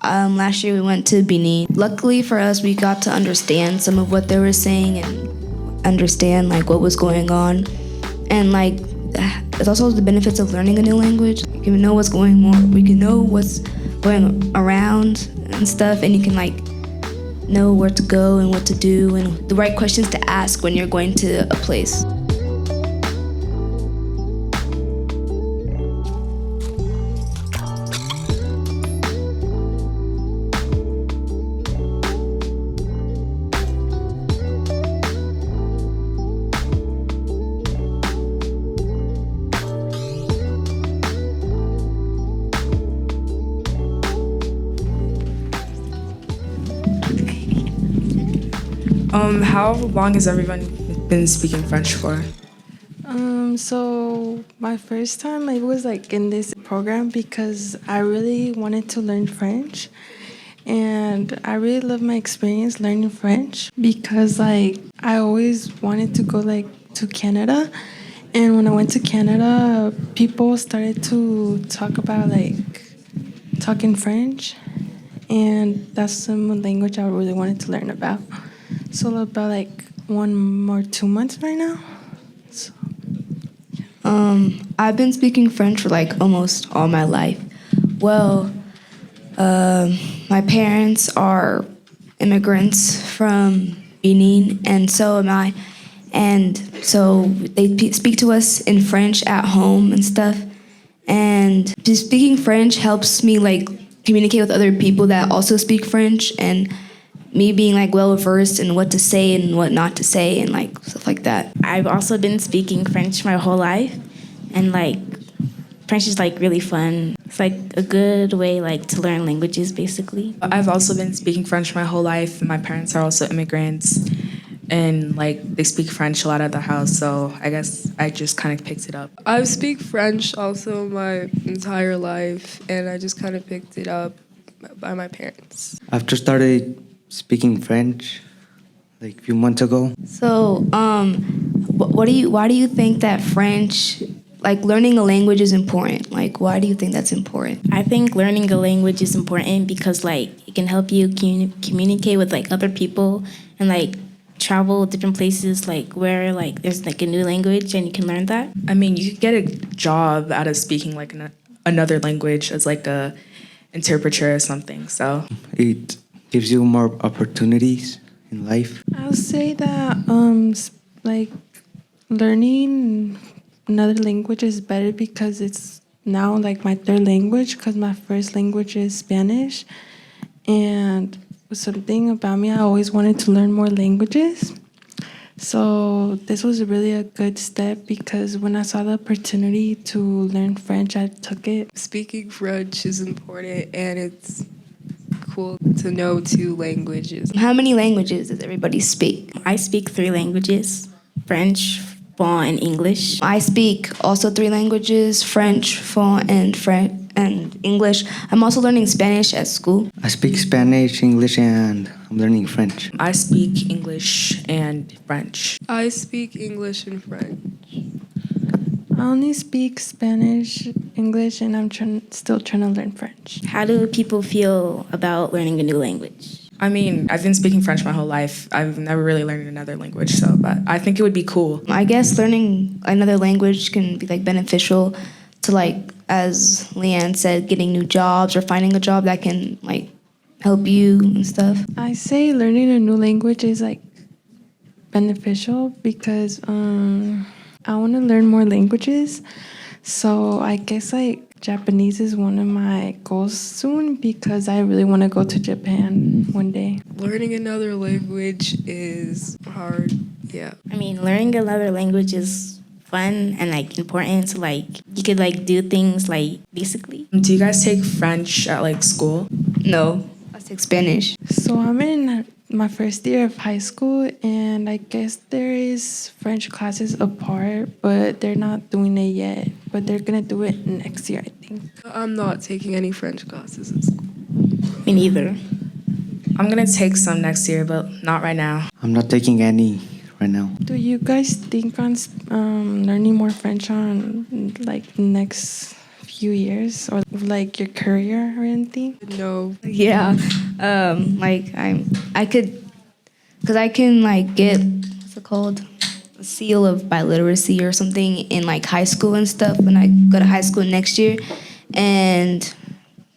Last year we went to Benin. Luckily for us, we got to understand some of what they were saying and understand like what was going on. And like, it's also the benefits of learning a new language. You can know what's going on. We can know what's going around and stuff, and you can like know where to go and what to do and the right questions to ask when you're going to a place. How long has everyone been speaking French for? So my first time I was like in this program because I really wanted to learn French, and I really love my experience learning French because like I always wanted to go like to Canada, and when I went to Canada, people started to talk about like talking French, and that's some language I really wanted to learn about. So about like 1 or 2 months right now. So. I've been speaking French for like almost all my life. Well, my parents are immigrants from Benin, and so am I. And so they speak to us in French at home and stuff. And just speaking French helps me like communicate with other people that also speak French, and me being like well versed in what to say and what not to say and like stuff like that. I've also been speaking French my whole life, and like French is like really fun. It's like a good way like to learn languages basically. I've also been speaking French my whole life. My parents are also immigrants, and like they speak French a lot at the house, so I guess I just kind of picked it up. I speak French also my entire life, and I just kind of picked it up by my parents. I've just started speaking French like a few months ago. So, why do you think that French, like learning a language is important? Like, why do you think that's important? I think learning a language is important because like it can help you communicate with like other people and like travel different places like where like there's like a new language and you can learn that. I mean, you could get a job out of speaking like another language as like a interpreter or something. So It gives you more opportunities in life. I'll say that like learning another language is better because it's now like my third language because my first language is Spanish, and something about me, I always wanted to learn more languages. So this was really a good step because when I saw the opportunity to learn French, I took it. Speaking French is important, and it's cool to know 2 languages. How many languages does everybody speak? I speak 3 languages: French, Fon, and English. I speak also 3 languages: French, Fon, and English. I'm also learning Spanish at school. I speak Spanish, English, and I'm learning French. I speak English and French. I speak English and French. I only speak Spanish, English, and I'm still trying to learn French. How do people feel about learning a new language? I mean, I've been speaking French my whole life. I've never really learned another language, but I think it would be cool. I guess learning another language can be like beneficial to like, as Leanne said, getting new jobs or finding a job that can like help you and stuff. I say learning a new language is like beneficial because I want to learn more languages. So I guess like Japanese is one of my goals soon because I really want to go to Japan one day. Learning another language is hard, yeah. I mean, learning another language is fun and like important. So like you could like do things like basically. Do you guys take French at like school? No, I speak Spanish. So I'm in my first year of high school, and I guess there is French classes apart, but they're not doing it yet. But they're gonna do it next year, I think. I'm not taking any French classes at school. Me neither. I'm gonna take some next year, but not right now. I'm not taking any right now. Do you guys think on learning more French on like next few years or like your career or anything? No. Yeah, like I could, cause I can like get what's it called, a seal of biliteracy or something in like high school and stuff when I go to high school next year, and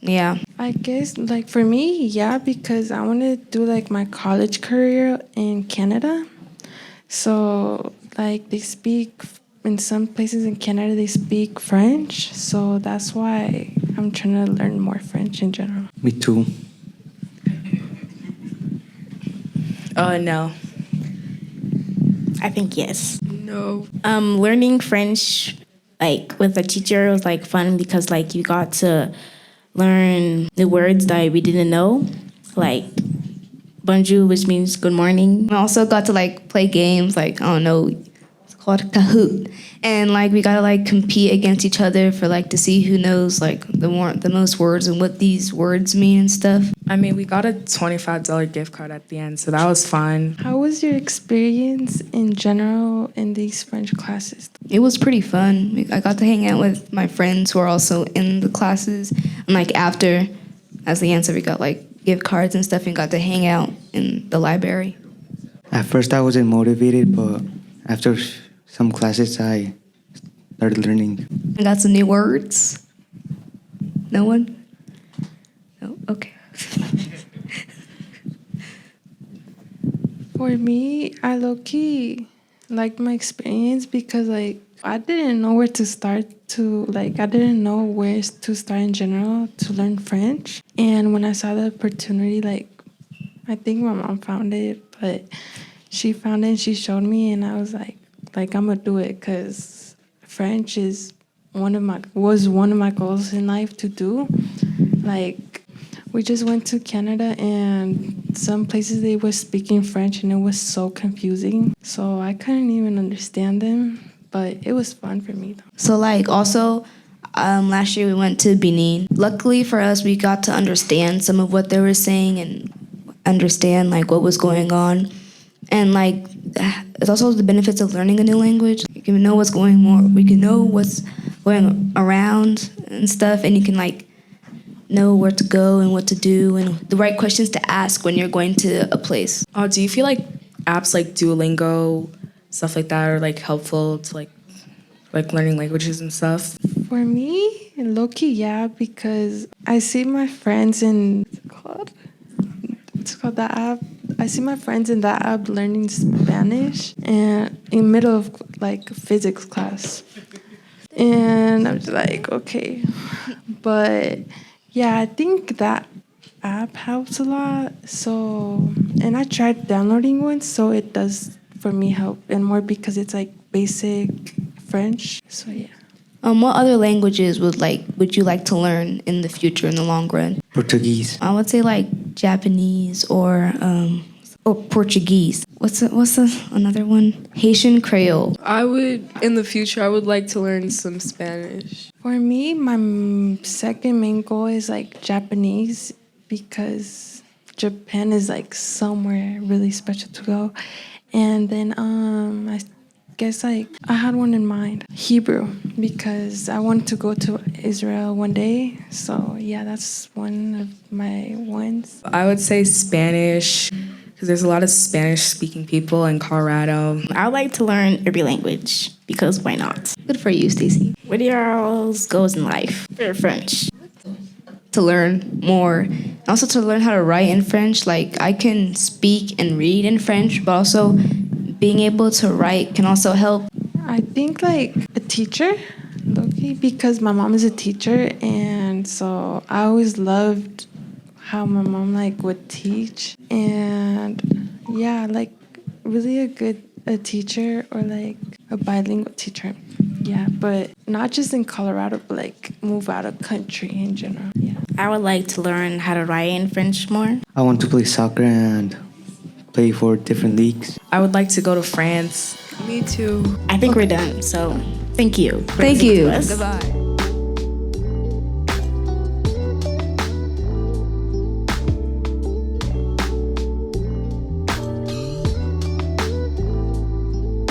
yeah. I guess like for me, yeah, because I want to do like my college career in Canada. So like they speak in some places in Canada they speak French. So that's why I'm trying to learn more French in general. Me too. Oh, no. I think yes. No. Learning French like with a teacher was like fun because like you got to learn the words that we didn't know, like bonjour, which means good morning. We also got to like play games like I don't know, it's called Kahoot, and like we gotta like compete against each other for like to see who knows like the most words and what these words mean and stuff. I mean, we got a $25 gift card at the end, so that was fun. How was your experience in general in these French classes? It was pretty fun. I got to hang out with my friends who are also in the classes, and like after, as the answer, we got like gift cards and stuff, and got to hang out in the library. At first, I wasn't motivated, but after some classes, I started learning. I got some new words. No one? No. Okay. For me, I low-key liked my experience because like I didn't know where to start I didn't know where to start in general to learn French. And when I saw the opportunity, like I think my mom found it, but she found it and she showed me and I was like I'm gonna do it because French is was one of my goals in life to do. Like we just went to Canada and some places they were speaking French and it was so confusing. So I couldn't even understand them, but it was fun for me though. So like also, last year we went to Benin. Luckily for us, we got to understand some of what they were saying and understand like what was going on. And like, it's also the benefits of learning a new language. You can know what's going on. We can know what's going around and stuff, and you can like know where to go and what to do and the right questions to ask when you're going to a place. Oh, do you feel like apps like Duolingo, stuff like that, are like helpful to like learning languages and stuff? For me, low-key, yeah, because I see my friends in it's called that app. I see my friends in that app learning Spanish and in middle of like physics class. And I'm just like, okay. But yeah, I think that app helps a lot. So, and I tried downloading one, so it does for me help and more because it's like basic French. So yeah. What other languages would you like to learn in the future in the long run? Portuguese. I would say like Japanese or Portuguese. What's another one? Haitian Creole. In the future, I would like to learn some Spanish. For me, my second main goal is like Japanese because Japan is like somewhere really special to go. And then I guess like I had one in mind, Hebrew, because I want to go to Israel one day. So yeah, that's one of my ones. I would say Spanish, because there's a lot of Spanish-speaking people in Colorado. I would like to learn every language because why not? Good for you, Stacey. What are your goals in life for French? To learn more. Also to learn how to write in French. Like I can speak and read in French, but also being able to write can also help. I think like a teacher, Loki, because my mom is a teacher, and so I always loved how my mom like would teach, and yeah, like really a teacher or like a bilingual teacher. Yeah, but not just in Colorado, but like move out of country in general. Yeah. I would like to learn how to write in French more. I want to play soccer and play for different leagues. I would like to go to France. Me too. I think we're done, so thank you. for Thank listening you. to us. Goodbye.